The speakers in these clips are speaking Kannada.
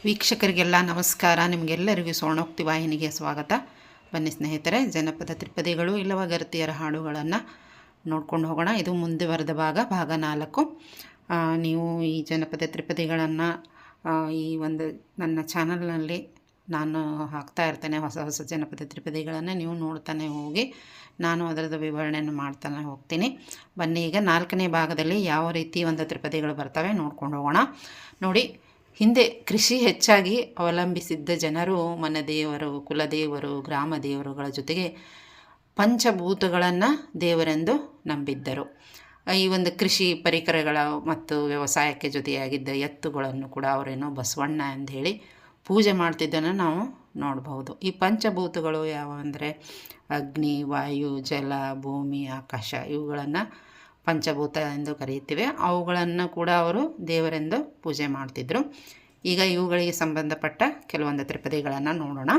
ವೀಕ್ಷಕರಿಗೆಲ್ಲ ನಮಸ್ಕಾರ. ನಿಮಗೆಲ್ಲರಿಗೂ ಸ್ವರ್ಣೋಕ್ತಿ ವಾಹಿನಿಗೆ ಸ್ವಾಗತ. ಬನ್ನಿ ಸ್ನೇಹಿತರೆ, ಜನಪದ ತ್ರಿಪದಿಗಳು ಇಲ್ಲವ ಗರತಿಯರ ಹಾಡುಗಳನ್ನು ನೋಡ್ಕೊಂಡು ಹೋಗೋಣ. ಇದು ಮುಂದುವರೆದ ಭಾಗ 4. ನೀವು ಈ ಜನಪದ ತ್ರಿಪದಿಗಳನ್ನು ಈ ಒಂದು ನನ್ನ ಚಾನಲ್ನಲ್ಲಿ ನಾನು ಹಾಕ್ತಾ ಇರ್ತೇನೆ. ಹೊಸ ಹೊಸ ಜನಪದ ತ್ರಿಪದಿಗಳನ್ನು ನೀವು ನೋಡ್ತಾನೆ ಹೋಗಿ ನಾನು ಅದರದ್ದು ವಿವರಣೆಯನ್ನು ಮಾಡ್ತಾನೆ ಹೋಗ್ತೀನಿ. ಬನ್ನಿ, ಈಗ 4ನೇ ಭಾಗದಲ್ಲಿ ಯಾವ ರೀತಿ ಒಂದು ತ್ರಿಪದಿಗಳು ಬರ್ತವೆ ನೋಡ್ಕೊಂಡು ಹೋಗೋಣ. ನೋಡಿ, ಹಿಂದೆ ಕೃಷಿ ಹೆಚ್ಚಾಗಿ ಅವಲಂಬಿಸಿದ್ದ ಜನರು ಮನೆದೇವರು, ಕುಲದೇವರು, ಗ್ರಾಮ ದೇವರುಗಳ ಜೊತೆಗೆ ಪಂಚಭೂತಗಳನ್ನು ದೇವರೆಂದು ನಂಬಿದ್ದರು. ಈ ಒಂದು ಕೃಷಿ ಪರಿಕರಗಳ ಮತ್ತು ವ್ಯವಸಾಯಕ್ಕೆ ಜೊತೆಯಾಗಿದ್ದ ಎತ್ತುಗಳನ್ನು ಕೂಡ ಅವರೇನೋ ಬಸವಣ್ಣ ಅಂದೇಳಿ ಪೂಜೆ ಮಾಡ್ತಿದ್ದನ್ನು ನಾವು ನೋಡಬಹುದು. ಈ ಪಂಚಭೂತಗಳು ಯಾವಂದರೆ ಅಗ್ನಿ, ವಾಯು, ಜಲ, ಭೂಮಿ, ಆಕಾಶ, ಇವುಗಳನ್ನು ಪಂಚಭೂತ ಎಂದು ಕರೆಯುತ್ತೇವೆ. ಅವುಗಳನ್ನು ಕೂಡ ಅವರು ದೇವರೆಂದು ಪೂಜೆ ಮಾಡ್ತಿದ್ರು. ಈಗ ಇವುಗಳಿಗೆ ಸಂಬಂಧಪಟ್ಟ ಕೆಲವೊಂದು ತ್ರಿಪದಿಗಳನ್ನು ನೋಡೋಣ.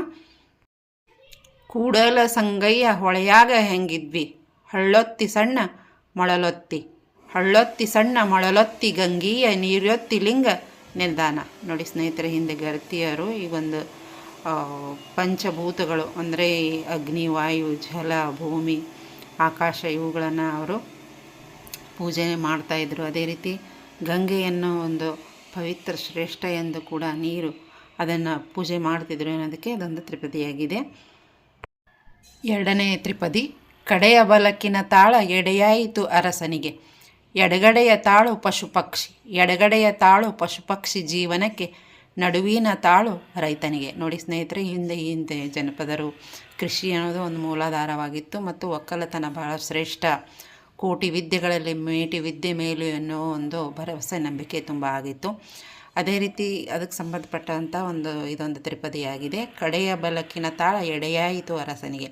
ಕೂಡಲ ಸಂಗಯ್ಯ ಹೊಳೆಯಾಗ ಹೆಂಗಿದ್ವಿ, ಹಳ್ಳೊತ್ತಿ ಸಣ್ಣ ಮೊಳಲೊತ್ತಿ, ಹಳ್ಳೊತ್ತಿ ಸಣ್ಣ ಮೊಳಲೊತ್ತಿ ಗಂಗೀಯ ನೀರೊತ್ತಿ ಲಿಂಗ ನಿಲ್ದಾನ. ನೋಡಿ ಸ್ನೇಹಿತರೆ, ಹಿಂದೆ ಗರತಿಯರು ಈ ಒಂದು ಪಂಚಭೂತಗಳು ಅಂದರೆ ಅಗ್ನಿ, ವಾಯು, ಜಲ, ಭೂಮಿ, ಆಕಾಶ ಇವುಗಳನ್ನು ಅವರು ಪೂಜೆ ಮಾಡ್ತಾಯಿದ್ರು. ಅದೇ ರೀತಿ ಗಂಗೆಯನ್ನು ಒಂದು ಪವಿತ್ರ ಶ್ರೇಷ್ಠ ಎಂದು ಕೂಡ ನೀರು ಅದನ್ನು ಪೂಜೆ ಮಾಡ್ತಿದ್ರು ಅನ್ನೋದಕ್ಕೆ ಅದೊಂದು ತ್ರಿಪದಿಯಾಗಿದೆ. 2ನೇ ತ್ರಿಪದಿ. ಕಡೆಯ ಬಲಕಿನ ತಾಳ ಎಡೆಯಾಯಿತು ಅರಸನಿಗೆ, ಎಡಗಡೆಯ ತಾಳು ಪಶು ಪಕ್ಷಿ, ಎಡಗಡೆಯ ತಾಳು ಪಶು ಪಕ್ಷಿ ಜೀವನಕ್ಕೆ, ನಡುವಿನ ತಾಳು ರೈತನಿಗೆ. ನೋಡಿ ಸ್ನೇಹಿತರೆ, ಹಿಂದೆ ಜನಪದರು ಕೃಷಿ ಅನ್ನೋದು ಒಂದು ಮೂಲಾಧಾರವಾಗಿತ್ತು ಮತ್ತು ಒಕ್ಕಲತನ ಬಹಳ ಶ್ರೇಷ್ಠ, ಕೋಟಿ ವಿದ್ಯೆಗಳಲ್ಲಿ ಮೇಟಿ ವಿದ್ಯೆ ಮೇಲು ಅನ್ನೋ ಒಂದು ಭರವಸೆ ನಂಬಿಕೆ ತುಂಬ ಆಗಿತ್ತು. ಅದೇ ರೀತಿ ಅದಕ್ಕೆ ಸಂಬಂಧಪಟ್ಟಂಥ ಇದೊಂದು ತ್ರಿಪದಿಯಾಗಿದೆ. ಕಡೆಯ ಬಲಕಿನ ತಾಳ ಎಡೆಯಾಯಿತು ಅರಸನಿಗೆ.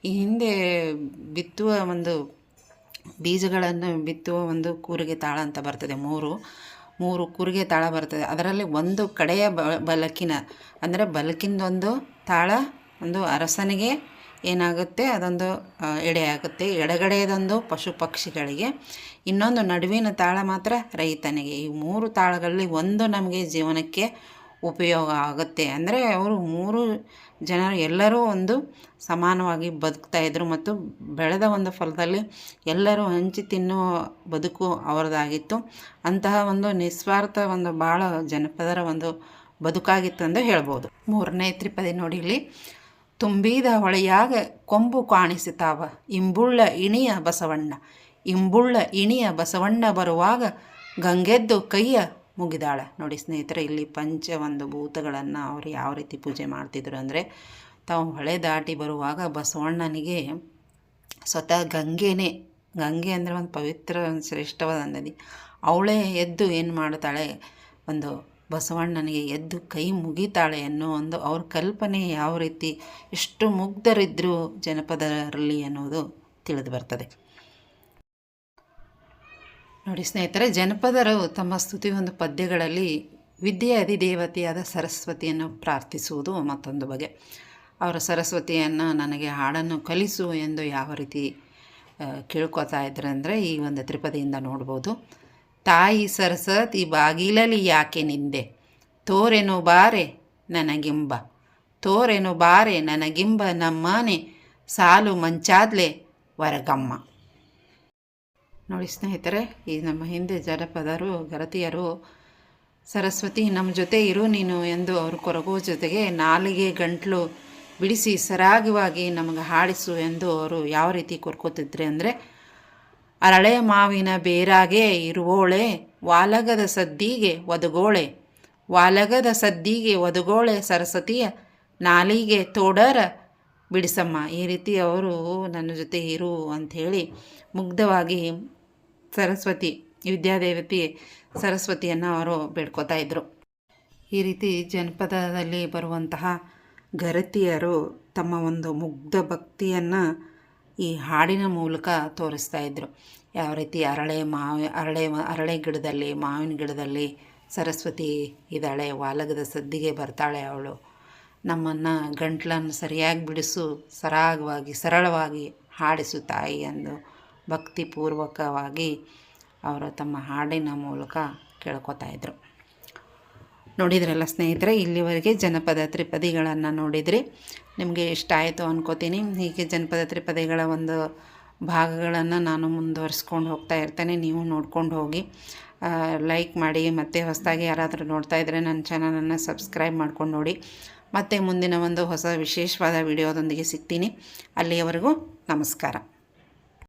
ಈ ಹಿಂದೆ ಬಿತ್ತುವ ಒಂದು ಬೀಜಗಳನ್ನು ಬಿತ್ತುವ ಒಂದು ಕೂರಿಗೆ ತಾಳ ಅಂತ ಬರ್ತದೆ. ಮೂರು ಕೂರಿಗೆ ತಾಳ ಬರ್ತದೆ. ಅದರಲ್ಲಿ ಒಂದು ಕಡೆಯ ಬಲಕಿನ ಅಂದರೆ ಬಲಕಿಂದೊಂದು ತಾಳ ಒಂದು ಅರಸನಿಗೆ ಏನಾಗುತ್ತೆ, ಅದೊಂದು ಎಡೆಯಾಗುತ್ತೆ. ಎಡಗಡೆಯದೊಂದು ಪಶು ಪಕ್ಷಿಗಳಿಗೆ, ಇನ್ನೊಂದು ನಡುವಿನ ತಾಳ ಮಾತ್ರ ರೈತನಿಗೆ. ಈ 3 ತಾಳಗಳಲ್ಲಿ ಒಂದು ನಮಗೆ ಜೀವನಕ್ಕೆ ಉಪಯೋಗ ಆಗುತ್ತೆ. ಅಂದರೆ ಅವರು 3 ಜನರು ಎಲ್ಲರೂ ಒಂದು ಸಮಾನವಾಗಿ ಬದುಕ್ತಾಯಿದ್ರು ಮತ್ತು ಬೆಳೆದ ಒಂದು ಫಲದಲ್ಲಿ ಎಲ್ಲರೂ ಹಂಚಿ ತಿನ್ನುವ ಬದುಕು ಅವರದಾಗಿತ್ತು. ಅಂತಹ ಒಂದು ನಿಸ್ವಾರ್ಥ ಒಂದು ಭಾಳ ಜನಪದರ ಒಂದು ಬದುಕಾಗಿತ್ತು ಎಂದು ಹೇಳ್ಬೋದು. 3ನೇ ತ್ರಿಪದಿ ನೋಡಿ ಇಲ್ಲಿ. ತುಂಬಿದ ಹೊಳೆಯಾಗ ಕೊಂಬು ಕಾಣಿಸಿತಾವ, ಇಂಬುಳ್ಳ ಇಣಿಯ ಬಸವಣ್ಣ, ಇಂಬುಳ್ಳ ಇಣಿಯ ಬಸವಣ್ಣ ಬರುವಾಗ ಗಂಗೆದ್ದು ಕೈಯ ಮುಗಿದಾಳ. ನೋಡಿ ಸ್ನೇಹಿತರೆ, ಇಲ್ಲಿ ಒಂದು ಭೂತಗಳನ್ನು ಅವರು ಯಾವ ರೀತಿ ಪೂಜೆ ಮಾಡ್ತಿದ್ರು ಅಂದರೆ, ತಾವು ಹೊಳೆ ದಾಟಿ ಬರುವಾಗ ಬಸವಣ್ಣನಿಗೆ ಸ್ವತಃ ಗಂಗೆ ಅಂದರೆ ಒಂದು ಪವಿತ್ರ ಶ್ರೇಷ್ಠವಾದ ನದಿ, ಅವಳೇ ಎದ್ದು ಏನು ಮಾಡ್ತಾಳೆ, ಒಂದು ಬಸವಣ್ಣನಿಗೆ ಎದ್ದು ಕೈ ಮುಗಿತಾಳೆ ಅನ್ನೋ ಒಂದು ಅವ್ರ ಕಲ್ಪನೆ ಯಾವ ರೀತಿ ಎಷ್ಟು ಮುಗ್ಧರಿದ್ದರು ಜನಪದರಲ್ಲಿ ಅನ್ನೋದು ತಿಳಿದು ಬರ್ತದೆ. ನೋಡಿ ಸ್ನೇಹಿತರೆ, ಜನಪದರು ತಮ್ಮ ಸ್ತುತಿ ಒಂದು ಪದ್ಯಗಳಲ್ಲಿ ವಿದ್ಯೆಯ ಅಧಿದೇವತೆಯಾದ ಸರಸ್ವತಿಯನ್ನು ಪ್ರಾರ್ಥಿಸುವುದು ಮತ್ತೊಂದು ಬಗೆ. ಅವರ ಸರಸ್ವತಿಯನ್ನು ನನಗೆ ಹಾಡನ್ನು ಕಲಿಸು ಎಂದು ಯಾವ ರೀತಿ ಕೇಳ್ಕೊತಾ ಇದ್ರು ಅಂದರೆ ಈ ಒಂದು ತ್ರಿಪದಿಯಿಂದ ನೋಡ್ಬೋದು. ತಾಯಿ ಸರಸ್ವತಿ ಬಾಗಿಲಲ್ಲಿ ಯಾಕೆ ನಿಂದೆ, ತೋರೆನು ಬಾರೆ ನನಗಿಂಬ, ತೋರೆನು ಬಾರೆ ನನಗಿಂಬ ನಮ್ಮನೆ, ಸಾಲು ಮಂಚಾದ್ಲೆ ವರಗಮ್ಮ. ನೋಡಿ ಸ್ನೇಹಿತರೆ, ಈ ನಮ್ಮ ಹಿಂದೆ ಜನಪದರು ಗರತಿಯರು ಸರಸ್ವತಿ ನಮ್ಮ ಜೊತೆ ಇರು ನೀನು ಎಂದು ಅವರು ಕೊರಗುವ ಜೊತೆಗೆ ನಾಲಿಗೆ ಗಂಟ್ಲು ಬಿಡಿಸಿ ಸರಾಗವಾಗಿ ನಮಗೆ ಹಾಡಿಸು ಎಂದು ಅವರು ಯಾವ ರೀತಿ ಕೊರ್ಕೋತಿದ್ರೆ ಅಂದರೆ, ಅರಳೆ ಮಾವಿನ ಬೇರಾಗೆ ಇರುವೋಳೆ, ವಾಲಗದ ಸದ್ದಿಗೆ ಒದಗೋಳೆ, ವಾಲಗದ ಸದ್ದಿಗೆ ಒದಗೋಳೆ ಸರಸ್ವತಿಯ ನಾಲಿಗೆ ತೋಡರ ಬಿಡಿಸಮ್ಮ. ಈ ರೀತಿ ಅವರು ನನ್ನ ಜೊತೆ ಇರು ಅಂಥೇಳಿ ಮುಗ್ಧವಾಗಿ ಸರಸ್ವತಿ ವಿದ್ಯಾದೇವತೆ ಸರಸ್ವತಿಯನ್ನು ಅವರು ಬೇಡ್ಕೋತಾ ಇದ್ದರು. ಈ ರೀತಿ ಜನಪದದಲ್ಲಿ ಬರುವಂತಹ ಗರತಿಯರು ತಮ್ಮ ಒಂದು ಮುಗ್ಧ ಭಕ್ತಿಯನ್ನು ಈ ಹಾಡಿನ ಮೂಲಕ ತೋರಿಸ್ತಾ ಇದ್ದರು. ಯಾವ ರೀತಿ ಅರಳೆ ಗಿಡದಲ್ಲಿ, ಮಾವಿನ ಗಿಡದಲ್ಲಿ ಸರಸ್ವತಿ ಇದ್ದಾಳೆ, ವಾಲಗದ ಸದ್ದಿಗೆ ಬರ್ತಾಳೆ ಅವಳು, ನಮ್ಮನ್ನು ಗಂಟ್ಲನ್ನು ಸರಿಯಾಗಿ ಬಿಡಿಸು, ಸರಾಗವಾಗಿ ಸರಳವಾಗಿ ಹಾಡಿಸು ತಾಯಿ ಎಂದು ಭಕ್ತಿಪೂರ್ವಕವಾಗಿ ಅವರು ತಮ್ಮ ಹಾಡಿನ ಮೂಲಕ ಕೇಳ್ಕೊತಾ ಇದ್ದರು. ನೋಡಿದ್ರಲ್ಲ ಸ್ನೇಹಿತರೆ, ಇಲ್ಲಿವರೆಗೆ ಜನಪದ ತ್ರಿಪದಿಗಳನ್ನು ನೋಡಿದ್ರಿ. ನಿಮಗೆ ಇಷ್ಟ ಆಯಿತು ಅನ್ಕೋತೀನಿ. ಹೀಗೆ ಜನಪದ ತ್ರಿಪದಿಗಳ ಒಂದು ಭಾಗಗಳನ್ನು ನಾನು ಮುಂದುವರಿಸ್ಕೊಂಡು ಹೋಗ್ತಾ ಇರ್ತೇನೆ. ನೀವು ನೋಡ್ಕೊಂಡು ಹೋಗಿ ಲೈಕ್ ಮಾಡಿ. ಮತ್ತು ಹೊಸದಾಗಿ ಯಾರಾದರೂ ನೋಡ್ತಾ ಇದ್ದರೆ ನನ್ನ ಚಾನಲನ್ನು ಸಬ್ಸ್ಕ್ರೈಬ್ ಮಾಡ್ಕೊಂಡು ನೋಡಿ. ಮತ್ತು ಮುಂದಿನ ಒಂದು ಹೊಸ ವಿಶೇಷವಾದ ವಿಡಿಯೋದೊಂದಿಗೆ ಸಿಗ್ತೀನಿ. ಅಲ್ಲಿಯವರೆಗೂ ನಮಸ್ಕಾರ.